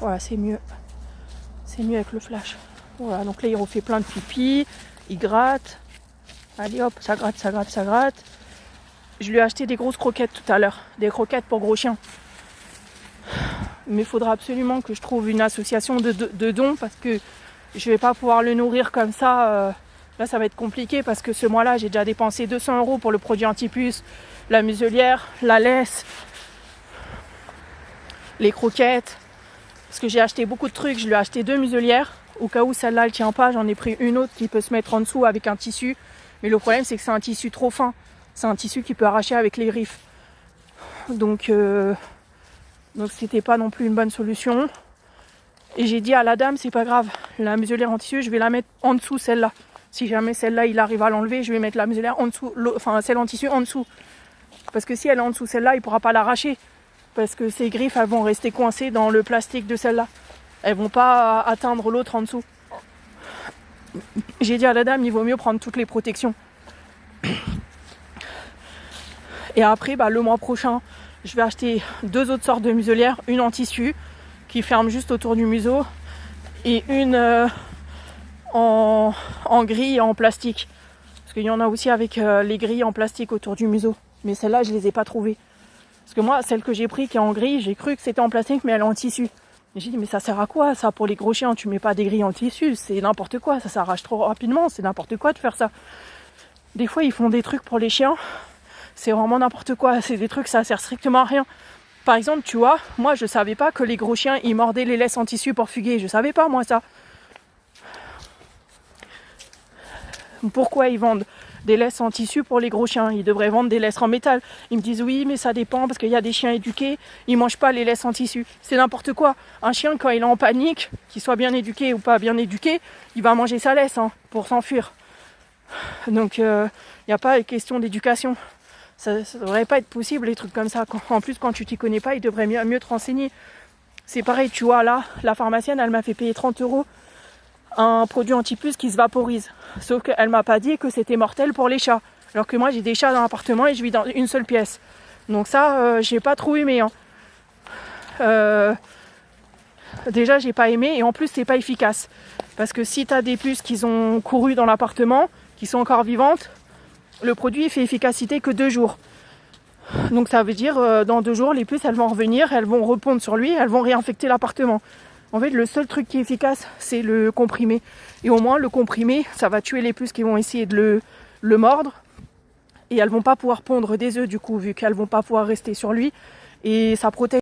Voilà, c'est mieux. C'est mieux avec le flash. Voilà, donc là il refait plein de pipi, il gratte. Allez hop, ça gratte, ça gratte, ça gratte. Je lui ai acheté des grosses croquettes tout à l'heure, des croquettes pour gros chiens. Mais il faudra absolument que je trouve une association de dons parce que je vais pas pouvoir le nourrir comme ça. Là ça va être compliqué parce que ce mois-là j'ai déjà dépensé 200 € pour le produit anti-puce, la muselière, la laisse, les croquettes. Parce que j'ai acheté beaucoup de trucs, je lui ai acheté 2 muselières. Au cas où celle-là elle tient pas, j'en ai pris une autre qui peut se mettre en dessous avec un tissu. Mais le problème c'est que c'est un tissu trop fin. C'est un tissu qui peut arracher avec les griffes. Donc c'était pas non plus une bonne solution. Et j'ai dit à la dame, c'est pas grave, la muselière en tissu, je vais la mettre en dessous celle-là. Si jamais celle-là il arrive à l'enlever, je vais mettre la muselière en dessous, enfin celle en tissu en dessous. Parce que si elle est en dessous celle-là, il pourra pas l'arracher. Parce que ces griffes elles vont rester coincées dans le plastique de celle-là. Elles vont pas atteindre l'autre en dessous. J'ai dit à la dame, il vaut mieux prendre toutes les protections. Et après, le mois prochain, je vais acheter 2 autres sortes de muselières. Une en tissu, qui ferme juste autour du museau. Et une en grille et en plastique. Parce qu'il y en a aussi avec les grilles en plastique autour du museau. Mais celles-là, je les ai pas trouvées. Parce que moi, celle que j'ai prise qui est en grille, j'ai cru que c'était en plastique, mais elle est en tissu. Et j'ai dit, mais ça sert à quoi ça pour les gros chiens? Tu mets pas des grilles en tissu, c'est n'importe quoi, ça s'arrache trop rapidement, c'est n'importe quoi de faire ça. Des fois, ils font des trucs pour les chiens, c'est vraiment n'importe quoi, c'est des trucs, ça sert strictement à rien. Par exemple, tu vois, moi je savais pas que les gros chiens, ils mordaient les laisses en tissu pour fuguer, je savais pas moi ça. Pourquoi ils vendent des laisses en tissu pour les gros chiens? Ils devraient vendre des laisses en métal. Ils me disent oui, mais ça dépend parce qu'il y a des chiens éduqués, ils mangent pas les laisses en tissu. C'est n'importe quoi. Un chien, quand il est en panique, qu'il soit bien éduqué ou pas bien éduqué, il va manger sa laisse pour s'enfuir. Donc il n'y a pas de question d'éducation. Ça devrait pas être possible les trucs comme ça. En plus, quand tu t'y connais pas, ils devraient mieux te renseigner. C'est pareil, tu vois, là, la pharmacienne, elle m'a fait payer 30 € un produit anti-puce qui se vaporise. Sauf qu'elle m'a pas dit que c'était mortel pour les chats. Alors que moi j'ai des chats dans l'appartement et je vis dans une seule pièce. Donc ça, j'ai pas trop aimé. Déjà j'ai pas aimé et en plus c'est pas efficace. Parce que si t'as des puces qui ont couru dans l'appartement, qui sont encore vivantes, le produit fait efficacité que 2 jours. Donc ça veut dire dans 2 jours les puces elles vont revenir, elles vont répondre sur lui, elles vont réinfecter l'appartement. En fait, le seul truc qui est efficace, c'est le comprimé. Et au moins, le comprimé, ça va tuer les puces qui vont essayer de le mordre. Et elles vont pas pouvoir pondre des œufs, du coup, vu qu'elles vont pas pouvoir rester sur lui. Et ça protège.